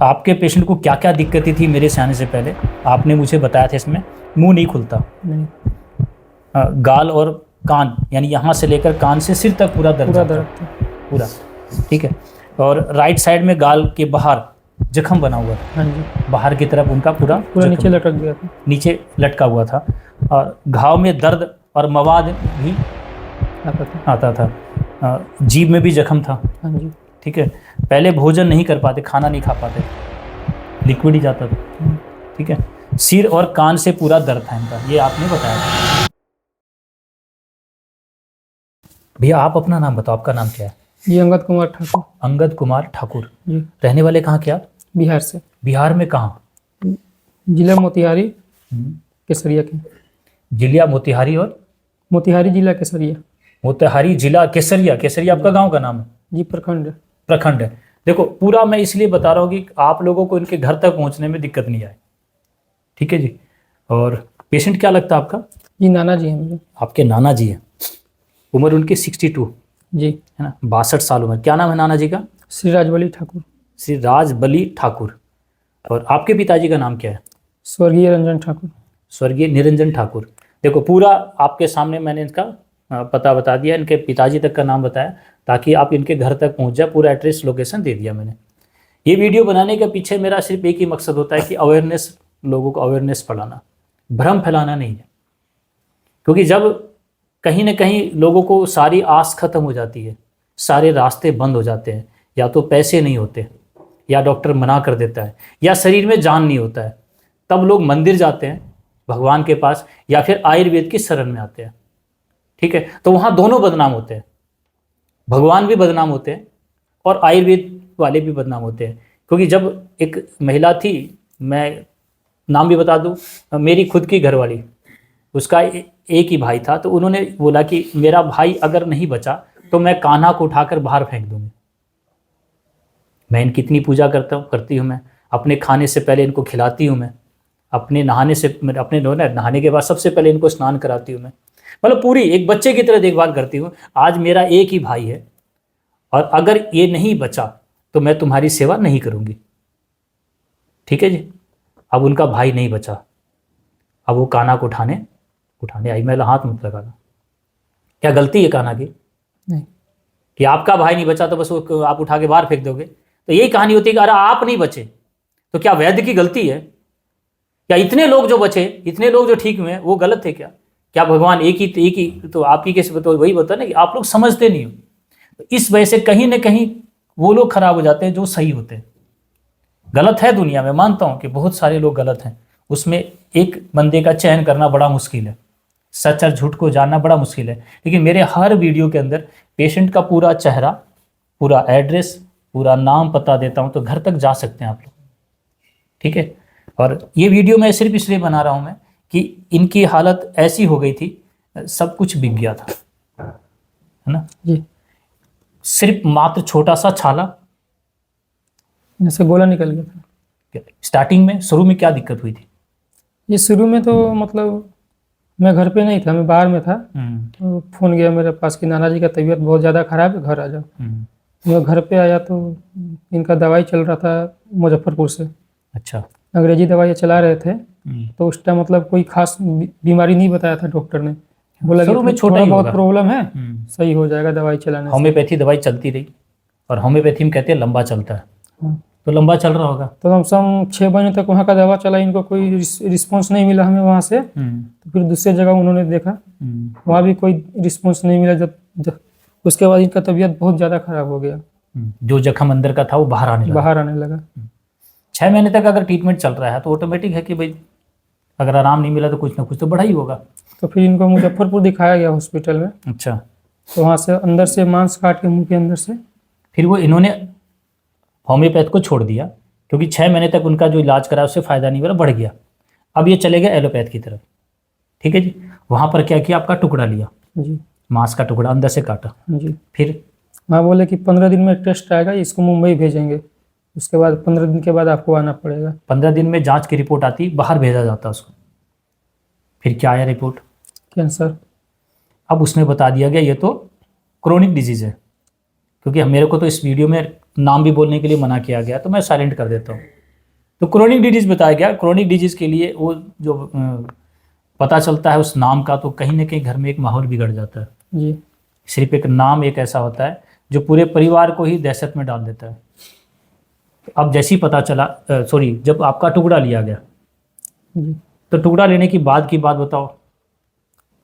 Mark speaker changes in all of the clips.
Speaker 1: आपके पेशेंट को क्या क्या दिक्कतें थी मेरे से आने से पहले? आपने मुझे बताया था इसमें मुंह नहीं खुलता,
Speaker 2: नहीं,
Speaker 1: गाल और कान, यानी यहाँ से लेकर कान से सिर तक पूरा दर्द
Speaker 2: पूरा
Speaker 1: जाता
Speaker 2: दर्द
Speaker 1: है,
Speaker 2: था।
Speaker 1: पूरा। ठीक है। और राइट साइड में गाल के बाहर जख्म बना हुआ था,
Speaker 2: हाँ जी,
Speaker 1: बाहर की तरफ उनका पूरा
Speaker 2: पूरा नीचे
Speaker 1: जख्म
Speaker 2: लटक गया था।
Speaker 1: नीचे लटका हुआ था। और घाव में दर्द और मवाद भी
Speaker 2: आता था।
Speaker 1: आता था। जीभ में भी जख्म था।
Speaker 2: हाँ जी।
Speaker 1: ठीक है। पहले भोजन नहीं कर पाते, खाना नहीं खा पाते, लिक्विड ही जाता था। ठीक है। सिर और कान से पूरा दर्द था इनका, ये आपने बताया था। भैया आप अपना नाम बताओ, आपका नाम क्या है?
Speaker 2: ये अंगद कुमार ठाकुर।
Speaker 1: अंगद कुमार ठाकुर।
Speaker 2: जी,
Speaker 1: रहने वाले कहाँ के आप?
Speaker 2: बिहार से।
Speaker 1: बिहार में कहाँ?
Speaker 2: जिला मोतिहारी, केसरिया के।
Speaker 1: जिला मोतिहारी और
Speaker 2: मोतिहारी जिला केसरिया।
Speaker 1: मोतिहारी जिला केसरिया। केसरिया आपका गांव का नाम है?
Speaker 2: जी, प्रखंड।
Speaker 1: प्रखंड है। देखो पूरा मैं इसलिए बता रहा हूँ कि आप लोगों को इनके घर तक पहुँचने में दिक्कत नहीं आए। ठीक है जी। और पेशेंट क्या लगता है आपका?
Speaker 2: जी, नाना जी हैं मेरे।
Speaker 1: आपके नाना जी हैं। उम्र उनकी 62
Speaker 2: जी।
Speaker 1: है ना, 62 साल उम्र। क्या नाम है नाना जी का?
Speaker 2: श्री राजबली ठाकुर।
Speaker 1: श्री राजबली ठाकुर। और आपके पिताजी का नाम क्या है?
Speaker 2: स्वर्गीय रंजन ठाकुर।
Speaker 1: स्वर्गीय निरंजन ठाकुर। देखो पूरा आपके सामने मैंने इनका पता बता दिया, इनके पिताजी तक का नाम बताया, ताकि आप इनके घर तक पहुंच जाए। पूरा एड्रेस लोकेशन दे दिया मैंने। ये वीडियो बनाने के पीछे मेरा सिर्फ एक ही मकसद होता है कि अवेयरनेस, लोगों को अवेयरनेस फैलाना, भ्रम फैलाना नहीं है। क्योंकि जब कहीं ना कहीं लोगों को सारी आस खत्म हो जाती है, सारे रास्ते बंद हो जाते हैं, या तो पैसे नहीं होते, या डॉक्टर मना कर देता है, या शरीर में जान नहीं होता है, तब लोग मंदिर जाते हैं भगवान के पास, या फिर आयुर्वेद की शरण में आते हैं। ठीक है। तो वहाँ दोनों बदनाम होते हैं, भगवान भी बदनाम होते हैं और आयुर्वेद वाले भी बदनाम होते हैं। क्योंकि जब एक महिला थी, मैं नाम भी बता दूं, मेरी खुद की घरवाली, उसका एक ही भाई था, तो उन्होंने बोला कि मेरा भाई अगर नहीं बचा तो मैं कान्हा को उठाकर बाहर फेंक दूंगी। मैं इनकी इतनी पूजा करती हूँ मैं, अपने खाने से पहले इनको खिलाती हूँ मैं, अपने नहाने से, अपने नहाने के बाद सबसे पहले इनको स्नान कराती हूँ मैं, मतलब पूरी एक बच्चे की तरह देखभाल करती हूँ। आज मेरा एक ही भाई है, और अगर ये नहीं बचा तो मैं तुम्हारी सेवा नहीं करूँगी। ठीक है जी। अब उनका भाई नहीं बचा, अब वो कान्हा को उठाने आई। मैं हाथ मत लगाना, क्या गलती है कान्हा की?
Speaker 2: नहीं।
Speaker 1: कि आपका भाई नहीं बचा तो बस वो आप उठा के बाहर फेंक दोगे? तो यही कहानी होती है कि अरे आप नहीं बचे तो क्या वैद्य की गलती है? क्या इतने लोग जो बचे, इतने लोग जो ठीक हुए, वो गलत थे क्या? क्या भगवान एक ही तो आपकी कैसे? तो वही बता ना कि आप लोग समझते नहीं हो। तो इस वजह से कहीं ना कहीं वो लोग खराब हो जाते हैं जो सही होते हैं। गलत है दुनिया में, मानता हूं कि बहुत सारे लोग गलत हैं, उसमें एक बंदे का चयन करना बड़ा मुश्किल है, सच और झूठ को जानना बड़ा मुश्किल है। लेकिन मेरे हर वीडियो के अंदर पेशेंट का पूरा चेहरा, पूरा एड्रेस, पूरा नाम पता देता हूं, तो घर तक जा सकते हैं आप लोग। ठीक है। और ये वीडियो मैं सिर्फ इसलिए बना रहा हूं मैं कि इनकी हालत ऐसी हो गई थी, सब कुछ बिक गया था, है ना।
Speaker 2: जी,
Speaker 1: सिर्फ मात्र छोटा सा छाला,
Speaker 2: जैसे गोला निकल गया था।
Speaker 1: स्टार्टिंग में शुरू में क्या दिक्कत हुई थी?
Speaker 2: ये शुरू में तो मतलब मैं घर पे नहीं था, मैं बाहर में था। तो फ़ोन गया मेरे पास कि नाना जी का तबीयत बहुत ज़्यादा ख़राब है, घर आ जाओ। मैं घर पे आया तो इनका दवाई चल रहा था मुजफ्फरपुर से।
Speaker 1: अच्छा।
Speaker 2: अंग्रेजी दवाई चला रहे थे। तो उस टाइम मतलब कोई खास बीमारी नहीं बताया था डॉक्टर ने, बोला कि
Speaker 1: शुरू में छोटा
Speaker 2: थोड़ा
Speaker 1: ही
Speaker 2: बहुत
Speaker 1: होगा,
Speaker 2: प्रॉब्लम है, सही हो जाएगा दवाई चलाने से।
Speaker 1: होम्योपैथी दवाई चलती रही, और होम्योपैथी में कहते हैं लंबा चलता है,
Speaker 2: हाँ।
Speaker 1: तो लंबा चल रहा होगा।
Speaker 2: तो हम सब 6 महीने तक वहाँ का दवा चला, इनको कोई रिस्पॉन्स नहीं मिला हमें वहाँ से। तो फिर दूसरे जगह उन्होंने देखा, वहाँ भी कोई रिस्पॉन्स नहीं मिला। जब उसके बाद इनका तबीयत बहुत ज़्यादा ख़राब हो गया,
Speaker 1: जो जख्म अंदर का था वो बाहर आने लगा। 6 महीने तक अगर ट्रीटमेंट चल रहा है तो ऑटोमेटिक है कि भाई अगर आराम नहीं मिला तो कुछ ना कुछ तो बड़ा ही होगा।
Speaker 2: तो फिर इनको मुजफ्फरपुर दिखाया गया हॉस्पिटल में।
Speaker 1: अच्छा।
Speaker 2: तो वहाँ से अंदर से मांस काट के मुंह के अंदर से,
Speaker 1: फिर वो इन्होंने होम्योपैथ को छोड़ दिया, क्योंकि 6 महीने तक उनका जो इलाज करा उससे फ़ायदा नहीं मिला, बढ़ गया। अब ये चले गए एलोपैथ की तरफ। ठीक है जी। वहाँ पर क्या किया, आपका टुकड़ा लिया,
Speaker 2: जी,
Speaker 1: मांस का टुकड़ा अंदर से काटा।
Speaker 2: जी।
Speaker 1: फिर
Speaker 2: वहाँ बोले कि 15 दिन में टेस्ट आएगा, इसको मुंबई भेजेंगे, उसके बाद 15 दिन के बाद आपको आना पड़ेगा।
Speaker 1: 15 दिन में जांच की रिपोर्ट आती, बाहर भेजा जाता उसको। फिर क्या आया रिपोर्ट?
Speaker 2: कैंसर।
Speaker 1: अब उसमें बता दिया गया ये तो क्रोनिक डिजीज़ है, क्योंकि मेरे को तो इस वीडियो में नाम भी बोलने के लिए मना किया गया, तो मैं साइलेंट कर देता हूँ। तो क्रोनिक डिजीज बताया गया। क्रोनिक डिजीज के लिए वो जो पता चलता है उस नाम का, तो कहीं ना कहीं घर में एक माहौल बिगड़ जाता है
Speaker 2: जी
Speaker 1: सिर्फ एक नाम एक ऐसा होता है जो पूरे परिवार को ही दहशत में डाल देता है। अब जैसे ही पता चला जब आपका टुकड़ा लिया गया,
Speaker 2: जी।
Speaker 1: तो टुकड़ा लेने की बात बताओ।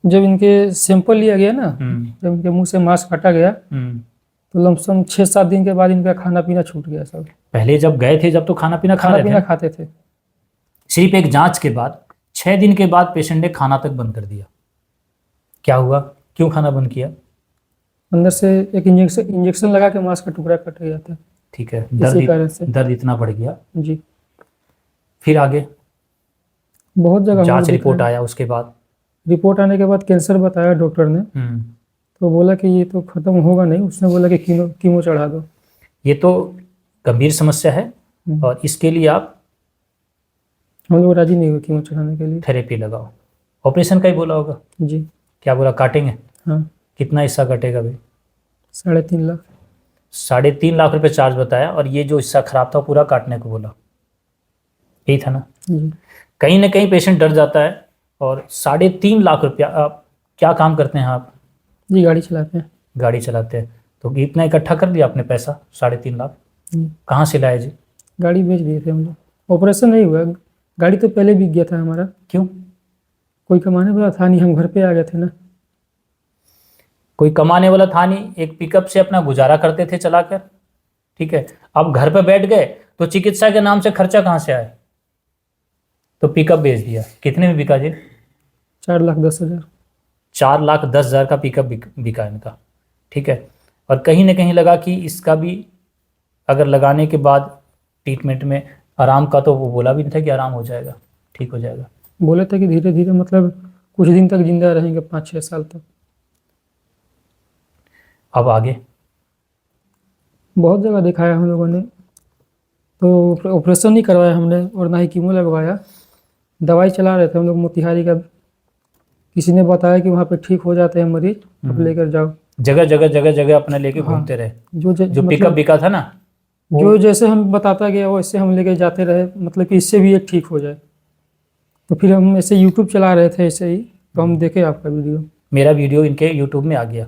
Speaker 2: जब इनके सैंपल लिया गया ना,
Speaker 1: हम्म
Speaker 2: जब इनके मुंह से मांस काटा गया,
Speaker 1: हम्म।
Speaker 2: तो लमसम 6-7 दिन के बाद इनका खाना पीना छूट गया सब।
Speaker 1: पहले जब गए थे जब तो खाना पीना खा
Speaker 2: खाना
Speaker 1: रहे
Speaker 2: पीना
Speaker 1: थे,
Speaker 2: खाते थे।
Speaker 1: सिर्फ एक जांच के बाद 6 दिन के बाद पेशेंट ने खाना तक बंद कर दिया। क्या हुआ, क्यों खाना बंद किया?
Speaker 2: अंदर से एक इंजेक्शन लगा के मांस का टुकड़ा कट गया था,
Speaker 1: ठीक है,
Speaker 2: इसी कारण से।
Speaker 1: दर्द इतना बढ़ गया।
Speaker 2: जी।
Speaker 1: फिर आगे
Speaker 2: बहुत जगह हम
Speaker 1: जांच
Speaker 2: लोग
Speaker 1: रिपोर्ट
Speaker 2: दिखाए।
Speaker 1: आया उसके बाद।
Speaker 2: रिपोर्ट आने के बाद कैंसर बताया डॉक्टर ने, तो बोला कि ये तो खत्म होगा नहीं, उसने बोला कि कीमो चढ़ा दो।
Speaker 1: ये तो गंभीर समस्या है
Speaker 2: हम्म।
Speaker 1: और इसके लिए आप
Speaker 2: हम लोग राजी नहीं हुए कीमो चढ़ाने के लिए।
Speaker 1: थेरेपी लगाओ। ऑपरेशन का ही बोला होगा।
Speaker 2: जी
Speaker 1: क्या बोला, काटेंगे?
Speaker 2: हाँ।
Speaker 1: कितना हिस्सा कटेगा भाई?
Speaker 2: 3.5 लाख।
Speaker 1: 3.5 लाख रुपए चार्ज बताया, और ये जो हिस्सा खराब था पूरा काटने को बोला, यही था ना?
Speaker 2: जी।
Speaker 1: कहीं ना कहीं पेशेंट डर जाता है। और 3.5 लाख रुपया, आप क्या काम करते हैं आप?
Speaker 2: जी गाड़ी चलाते हैं।
Speaker 1: गाड़ी चलाते हैं, तो इतना इकट्ठा कर दिया आपने पैसा 3.5 लाख? कहाँ से लाए जी?
Speaker 2: गाड़ी बेच दिए थे हम लोग। ऑपरेशन नहीं हुआ, गाड़ी तो पहले बिक गया था हमारा।
Speaker 1: क्यों?
Speaker 2: कोई कमाने वाला था नहीं, हम घर पे आ गए थे ना।
Speaker 1: कोई कमाने वाला था नहीं, एक पिकअप से अपना गुजारा करते थे चलाकर, ठीक है। अब घर पे बैठ गए तो चिकित्सा के नाम से खर्चा कहाँ से आए? तो पिकअप बेच दिया। कितने में बिका जी?
Speaker 2: 4,10,000।
Speaker 1: 4,10,000 का पिकअप बिका इनका, ठीक है। और कहीं ना कहीं लगा कि इसका भी अगर लगाने के बाद ट्रीटमेंट में आराम का, तो वो बोला भी नहीं था कि आराम हो जाएगा, ठीक हो जाएगा।
Speaker 2: बोले थे कि धीरे धीरे मतलब कुछ दिन तक जिंदा रहेंगे, 5-6 साल तक।
Speaker 1: अब आगे
Speaker 2: बहुत जगह दिखाया हम लोगों ने, तो ऑपरेशन नहीं करवाया हमने और ना ही कीमो लगवाया। दवाई चला रहे थे हम लोग मोतिहारी का, किसी ने बताया कि वहाँ पे ठीक हो जाते हैं मरीज, अब लेकर जाओ।
Speaker 1: जगह जगह अपने लेके घूमते रहे।
Speaker 2: जो
Speaker 1: जो पिकअप बिका था ना,
Speaker 2: जो जैसे हम बताता गया वैसे हम लेके जाते रहे, मतलब कि इससे भी एक ठीक हो जाए। तो फिर हम ऐसे यूट्यूब चला रहे थे ऐसे ही, तो हम देखे आपका वीडियो।
Speaker 1: मेरा वीडियो इनके यूट्यूब में आ गया,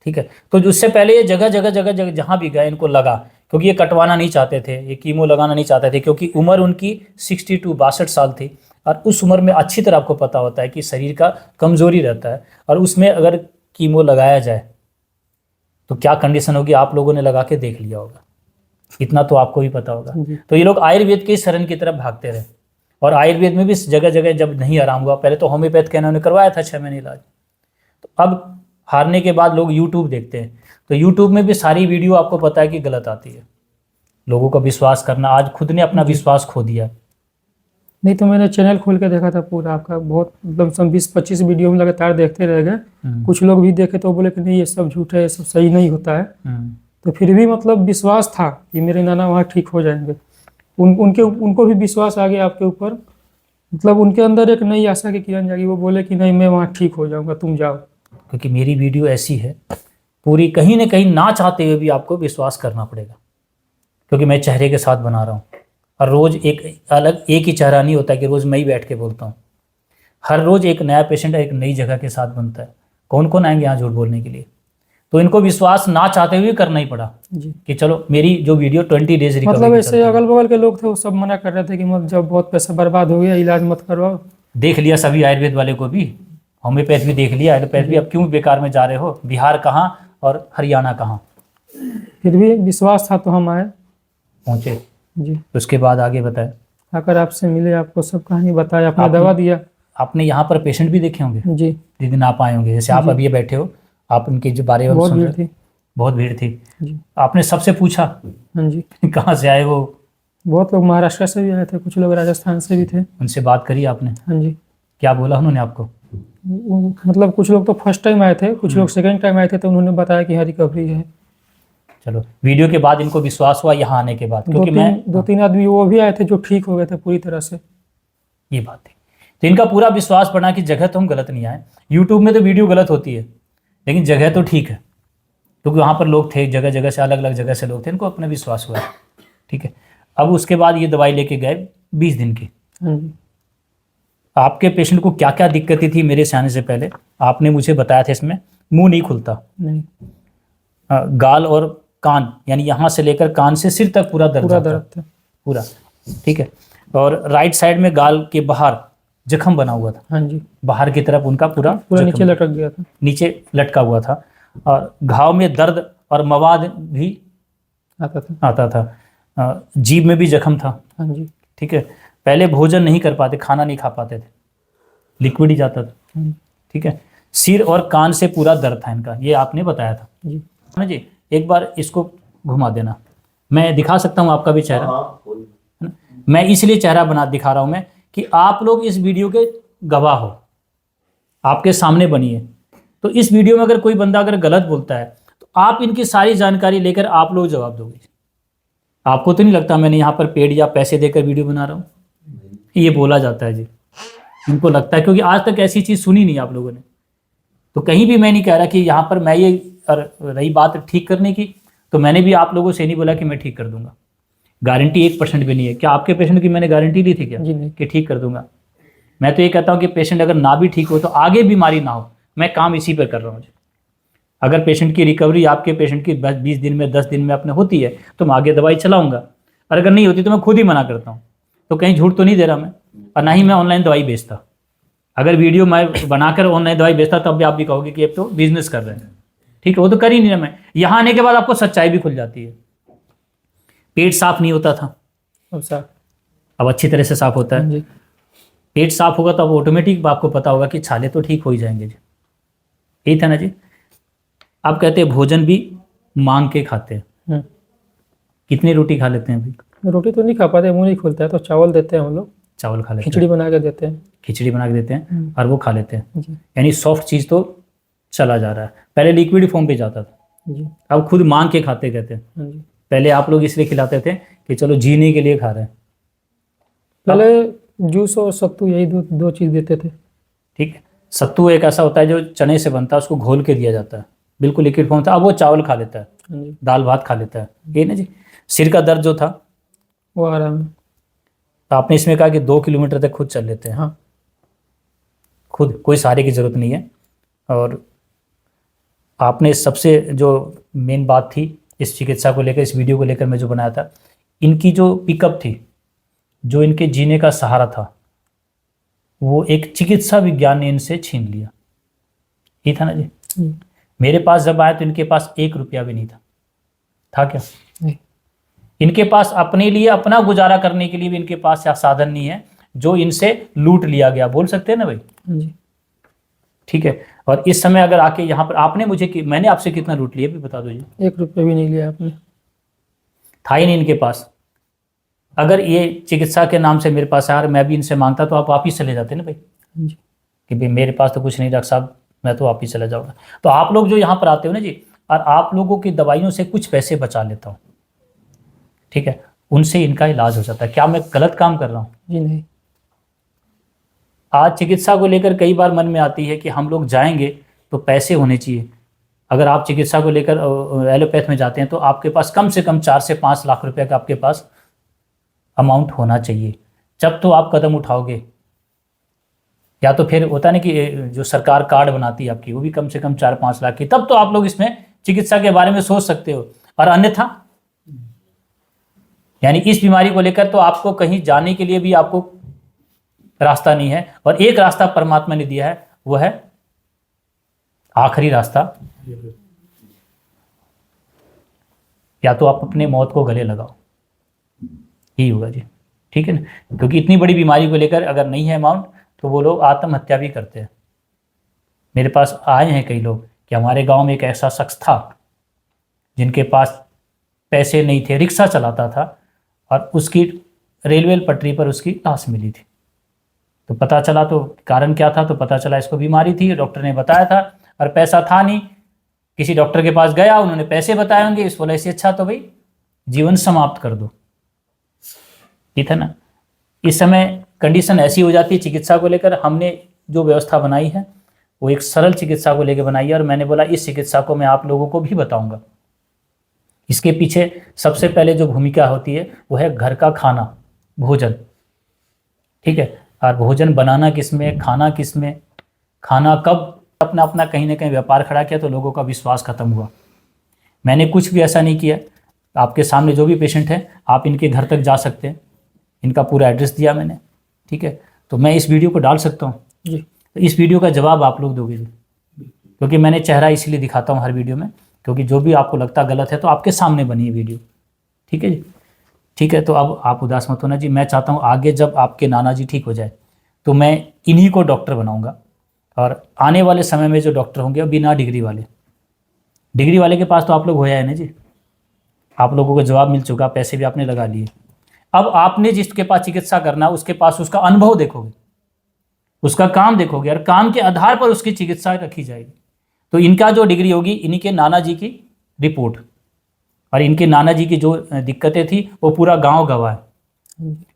Speaker 1: ठीक है। तो उससे पहले ये जगह जहाँ भी गए इनको लगा, क्योंकि ये कटवाना नहीं चाहते थे, ये कीमो लगाना नहीं चाहते थे, क्योंकि उम्र उनकी 62 साल थी। और उस उम्र में अच्छी तरह आपको पता होता है कि शरीर का कमजोरी रहता है, और उसमें अगर कीमो लगाया जाए तो क्या कंडीशन होगी, आप लोगों ने लगा के देख लिया होगा, इतना तो आपको भी पता होगा। तो ये लोग आयुर्वेद के शरण की तरफ भागते रहे, और आयुर्वेद में भी जगह जब नहीं आराम हुआ, पहले तो होम्योपैथ के इन्होंने करवाया था 6 महीने इलाज। तो अब हारने के बाद लोग यूट्यूब देखते हैं, तो यूट्यूब में भी सारी वीडियो आपको पता है कि गलत आती है। लोगों का विश्वास करना, आज खुद ने अपना विश्वास खो दिया।
Speaker 2: नहीं तो मैंने चैनल खोल के देखा था पूरा आपका, बहुत मतलब 20-25 वीडियो में लगातार देखते रह गए। कुछ लोग भी देखे तो बोले कि नहीं ये सब झूठ है, ये सब सही नहीं होता है। तो फिर भी मतलब विश्वास था कि मेरे नाना वहाँ ठीक हो जाएंगे। उनको भी विश्वास आ गया आपके ऊपर, मतलब उनके अंदर एक नई आशा की किरण जागी। वो बोले कि नहीं मैं वहाँ ठीक हो जाऊँगा, तुम जाओ।
Speaker 1: क्योंकि मेरी वीडियो ऐसी है पूरी, कहीं ना कहीं ना चाहते हुए भी आपको विश्वास करना पड़ेगा, क्योंकि मैं चेहरे के साथ बना रहा हूँ। और रोज़ एक ही चेहरा नहीं होता कि रोज़ मैं ही बैठ के बोलता हूँ। हर रोज़ एक नया पेशेंट एक नई जगह के साथ बनता है। कौन कौन आएंगे यहाँ झूठ बोलने के लिए? तो इनको विश्वास ना चाहते हुए करना ही पड़ा
Speaker 2: जी।
Speaker 1: कि चलो मेरी जो वीडियो 20 डेज रिकवरी,
Speaker 2: मतलब ऐसे अगल बगल के लोग थे वो सब मना कर रहे थे कि मत, जब बहुत पैसा बर्बाद हो गया इलाज मत करवाओ।
Speaker 1: देख लिया सभी आयुर्वेद वाले को भी, होम्योपैथ भी देख लिया, एलोपैथ भी, अब क्यों बेकार में जा रहे हो? बिहार कहाँ और हरियाणा कहाँ?
Speaker 2: फिर भी विश्वास था तो हम आए,
Speaker 1: पहुँचे।
Speaker 2: जी।
Speaker 1: उसके बाद आगे बताए,
Speaker 2: आकर आपसे मिले, आपको सब कहानी बताया, आपने दवा दिया।
Speaker 1: आपने यहाँ पर पेशेंट भी देखे होंगे
Speaker 2: जी।
Speaker 1: जिस दिन आप आए होंगे, जैसे आप अभी बैठे हो, आप उनके जो बारे में
Speaker 2: बहुत
Speaker 1: सुन
Speaker 2: भीड़
Speaker 1: रहे,
Speaker 2: थी।
Speaker 1: बहुत भीड़ थी
Speaker 2: जी।
Speaker 1: आपने सबसे पूछा?
Speaker 2: हाँ जी।
Speaker 1: कहाँ से आए वो?
Speaker 2: बहुत लोग महाराष्ट्र से भी आए थे, कुछ लोग राजस्थान से भी थे।
Speaker 1: उनसे बात करी आपने?
Speaker 2: हाँ जी।
Speaker 1: क्या बोला उन्होंने आपको?
Speaker 2: मतलब कुछ लोग तो फर्स्ट टाइम आए थे, कुछ लोग सेकंड टाइम आए थे, तो उन्होंने बताया कि हाँ रिकवरी है।
Speaker 1: चलो, वीडियो के बाद इनको विश्वास हुआ यहाँ आने के बाद, क्योंकि
Speaker 2: दो तीन आदमी वो भी आए थे जो ठीक हो गए थे पूरी तरह से।
Speaker 1: ये बात थी, तो इनका पूरा विश्वास पड़ा कि जगह तो हम गलत नहीं आए। यूट्यूब में तो वीडियो गलत होती है, लेकिन जगह तो ठीक है। क्योंकि वहाँ पर लोग थे, जगह जगह से, अलग अलग जगह से लोग थे, इनको अपना विश्वास हुआ। ठीक है, अब उसके बाद ये दवाई लेके गए 20 दिन की।
Speaker 2: हाँ जी।
Speaker 1: आपके पेशेंट को क्या क्या दिक्कतें थी मेरे से आने से पहले आपने मुझे बताया था। इसमें मुंह नहीं खुलता,
Speaker 2: नहीं,
Speaker 1: गाल और कान, यानी यहाँ से लेकर कान से सिर तक पूरा दर्द
Speaker 2: पूरा
Speaker 1: जाता है,
Speaker 2: दर्द था।
Speaker 1: पूरा। ठीक है, और राइट साइड में गाल के बाहर जख्म बना हुआ था,
Speaker 2: हाँ जी,
Speaker 1: बाहर की तरफ उनका पूरा
Speaker 2: पूरा नीचे
Speaker 1: जख्म
Speaker 2: लटक गया था।
Speaker 1: नीचे लटका हुआ था, और घाव में दर्द और मवाद भी
Speaker 2: आता था।
Speaker 1: आता था, जीभ में भी जख्म था।
Speaker 2: हाँ जी।
Speaker 1: ठीक है, पहले भोजन नहीं कर पाते, खाना नहीं खा पाते थे, लिक्विड ही जाता था।
Speaker 2: हाँ
Speaker 1: ठीक है, सिर और कान से पूरा दर्द था इनका, ये आपने बताया था
Speaker 2: जी।
Speaker 1: ना जी। एक बार इसको घुमा देना, मैं दिखा सकता हूँ आपका भी चेहरा। है ना? मैं इसलिए चेहरा बना दिखा रहा हूँ मैं कि आप लोग इस वीडियो के गवाह हो, आपके सामने बनी है। तो इस वीडियो में अगर कोई बंदा अगर गलत बोलता है तो आप इनकी सारी जानकारी लेकर आप लोग जवाब दोगे। आपको तो नहीं लगता मैंने यहाँ पर पेड या पैसे देकर वीडियो बना रहा हूँ? ये बोला जाता है जी, इनको लगता है, क्योंकि आज तक ऐसी चीज़ सुनी नहीं आप लोगों ने। तो कहीं भी मैं नहीं कह रहा कि यहाँ पर मैं ये, और रही बात ठीक करने की, तो मैंने भी आप लोगों से नहीं बोला कि मैं ठीक कर दूंगा। गारंटी 1% भी नहीं है। क्या आपके पेशेंट की मैंने गारंटी ली थी क्या
Speaker 2: जी नहीं।
Speaker 1: कि ठीक कर दूंगा? मैं तो ये कहता हूँ कि पेशेंट अगर ना भी ठीक हो तो आगे बीमारी ना हो, मैं काम इसी पर कर रहा हूँ। अगर पेशेंट की रिकवरी आपके पेशेंट की 20 दिन में 10 दिन में अपने होती है तो मैं आगे दवाई चलाऊंगा, और अगर नहीं होती तो मैं खुद ही मना करता हूँ। तो कहीं झूठ तो नहीं दे रहा मैं, और ना ही मैं ऑनलाइन दवाई बेचता। अगर वीडियो मैं बनाकर ऑनलाइन दवाई बेचता तब भी आप भी कहोगे कि अब तो बिजनेस कर रहे हैं। ठीक है, वो तो कर ही नहीं रहा मैं। यहाँ आने के बाद आपको सच्चाई भी खुल जाती है। पेट साफ नहीं होता था,
Speaker 2: अब साफ।
Speaker 1: अब अच्छी तरह से साफ होता
Speaker 2: हाँ
Speaker 1: है।
Speaker 2: जी।
Speaker 1: पेट साफ होगा तो अब ऑटोमेटिक आपको पता होगा कि छाले तो ठीक हो ही जाएंगे जी। यही था ना जी। आप कहते हैं भोजन भी मांग के खाते हैं।
Speaker 2: हम्म।
Speaker 1: कितनी रोटी खा लेते हैं अभी?
Speaker 2: रोटी तो नहीं खा पाते, मुंह नहीं खुलता है, तो चावल देते हैं हम लोग,
Speaker 1: चावल खा लेते हैं,
Speaker 2: खिचड़ी बना के देते हैं।
Speaker 1: खिचड़ी बना के देते हैं और वो खा लेते हैं।
Speaker 2: जी।
Speaker 1: यानी सॉफ्ट चीज़ तो चला जा रहा है। पहले लिक्विड फॉर्म पे जाता था,
Speaker 2: जी।
Speaker 1: अब खुद मांग के खाते कहते हैं।
Speaker 2: हाँ जी।
Speaker 1: पहले आप लोग इसलिए खिलाते थे कि चलो जीने के लिए खा रहे हैं।
Speaker 2: पहले जूस और सत्तू, यही दो चीज़ देते थे।
Speaker 1: ठीक है, सत्तू एक ऐसा होता है जो चने से बनता है, उसको घोल के दिया जाता है, बिल्कुल लिक्विड फॉर्म था। अब वो चावल खा लेता है,
Speaker 2: हाँ जी।
Speaker 1: दाल भात खा लेता है। ये ना जी। सिर का दर्द जो था,
Speaker 2: वो आराम है।
Speaker 1: तो आपने इसमें कहा कि 2 किलोमीटर तक खुद चल लेते हैं।
Speaker 2: हाँ।
Speaker 1: खुद, कोई सहारे की ज़रूरत नहीं है। और आपने सबसे जो मेन बात थी इस चिकित्सा को लेकर, इस वीडियो को लेकर मैं जो बनाया था, इनकी जो पिकअप थी, जो इनके जीने का सहारा था, वो एक चिकित्सा विज्ञान ने इनसे छीन लिया। ये था ना जी। मेरे पास जब आया तो इनके पास 1 रुपया भी नहीं था। था क्या?
Speaker 2: नहीं।
Speaker 1: इनके पास अपने लिए, अपना गुजारा करने के लिए भी इनके पास साधन नहीं है, जो इनसे लूट लिया गया, बोल सकते हैं ना भाई।
Speaker 2: हाँ जी।
Speaker 1: ठीक है, और इस समय अगर आके यहाँ पर आपने मुझे मैंने आपसे कितना लूट लिया भी बता दो जी।
Speaker 2: 1 रुपया भी नहीं लिया आपने।
Speaker 1: था ही नहीं इनके पास। अगर ये चिकित्सा के नाम से मेरे पास आया और मैं भी इनसे मांगता तो आप वापिस चले जाते ना भाई,
Speaker 2: हाँ जी।
Speaker 1: कि भाई मेरे पास तो कुछ नहीं डॉक्टर साहब, मैं तो वापिस चला जाऊँगा। तो आप लोग जो यहाँ पर आते हो ना जी, और आप लोगों की दवाइयों से कुछ पैसे बचा लेता हूँ, ठीक है, उनसे इनका इलाज हो जाता है। क्या मैं गलत काम कर रहा हूँ?
Speaker 2: जी नहीं।
Speaker 1: आज चिकित्सा को लेकर कई बार मन में आती है कि हम लोग जाएंगे तो पैसे होने चाहिए। अगर आप चिकित्सा को लेकर एलोपैथ में जाते हैं तो आपके पास कम से कम 4 से 5 लाख रुपए का आपके पास अमाउंट होना चाहिए, जब तो आप कदम उठाओगे। या तो फिर होता नहीं कि जो सरकार कार्ड बनाती है आपकी, वो भी कम से कम 4-5 लाख की, तब तो आप लोग इसमें चिकित्सा के बारे में सोच सकते हो। और अन्यथा, यानी इस बीमारी को लेकर तो आपको कहीं जाने के लिए भी आपको रास्ता नहीं है। और एक रास्ता परमात्मा ने दिया है, वो है आखिरी रास्ता, या तो आप अपने मौत को गले लगाओ, यही होगा जी। ठीक है ना, क्योंकि इतनी बड़ी बीमारी को लेकर अगर नहीं है अमाउंट तो वो लोग आत्महत्या भी करते हैं। मेरे पास आए हैं कई लोग कि हमारे गांव में एक ऐसा शख्स था जिनके पास पैसे नहीं थे, रिक्शा चलाता था, और उसकी रेलवे पटरी पर उसकी लाश मिली थी। तो पता चला, तो कारण क्या था, तो पता चला इसको बीमारी थी, डॉक्टर ने बताया था, और पैसा था नहीं। किसी डॉक्टर के पास गया, उन्होंने पैसे बताए होंगे, इस बोला इससे अच्छा तो भाई जीवन समाप्त कर दो। ठीक है ना। इस समय कंडीशन ऐसी हो जाती है चिकित्सा को लेकर, हमने जो व्यवस्था बनाई है वो एक सरल चिकित्सा को लेकर बनाई है, और मैंने बोला इस चिकित्सा को मैं आप लोगों को भी बताऊंगा। इसके पीछे सबसे पहले जो भूमिका होती है वो है घर का खाना, भोजन, ठीक है। और भोजन बनाना किसमें, खाना किसमें, खाना कब, अपना अपना कहीं ना कहीं व्यापार खड़ा किया तो लोगों का विश्वास खत्म हुआ। मैंने कुछ भी ऐसा नहीं किया। आपके सामने जो भी पेशेंट है आप इनके घर तक जा सकते हैं, इनका पूरा एड्रेस दिया मैंने, ठीक है। तो मैं इस वीडियो को डाल सकता हूँ
Speaker 2: जी।
Speaker 1: तो इस वीडियो का जवाब आप लोग दोगे जी, क्योंकि मैंने चेहरा इसलिए दिखाता हूँ हर वीडियो में, क्योंकि जो भी आपको लगता गलत है तो आपके सामने बनी है वीडियो, ठीक है जी। ठीक है, तो अब आप उदास मत होना जी। मैं चाहता हूँ आगे जब आपके नाना जी ठीक हो जाए तो मैं इन्हीं को डॉक्टर बनाऊंगा, और आने वाले समय में जो डॉक्टर होंगे वो बिना डिग्री वाले, डिग्री वाले के पास तो आप लोग होया है ना जी, आप लोगों को जवाब मिल चुका, पैसे भी आपने लगा लिए। अब आपने जिसके पास चिकित्सा करना उसके पास उसका अनुभव देखोगे, उसका काम देखोगे, और काम के आधार पर उसकी चिकित्सा रखी जाएगी। तो इनका जो डिग्री होगी इन्हीं के नाना जी की रिपोर्ट, और इनके नाना जी की जो दिक्कतें थी वो पूरा गांव गवाह है।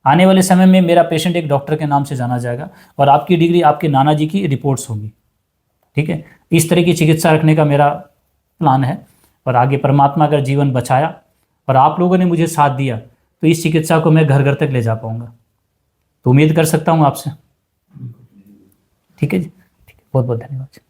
Speaker 1: आने वाले समय में मेरा पेशेंट एक डॉक्टर के नाम से जाना जाएगा, और आपकी डिग्री आपके नाना जी की रिपोर्ट्स होंगी, ठीक है। इस तरह की चिकित्सा रखने का मेरा प्लान है, और आगे परमात्मा अगर जीवन बचाया और आप लोगों ने मुझे साथ दिया तो इस चिकित्सा को मैं घर घर तक ले जा पाऊंगा। तो उम्मीद कर सकता हूँ आपसे, ठीक है जी, ठीक है, बहुत बहुत धन्यवाद।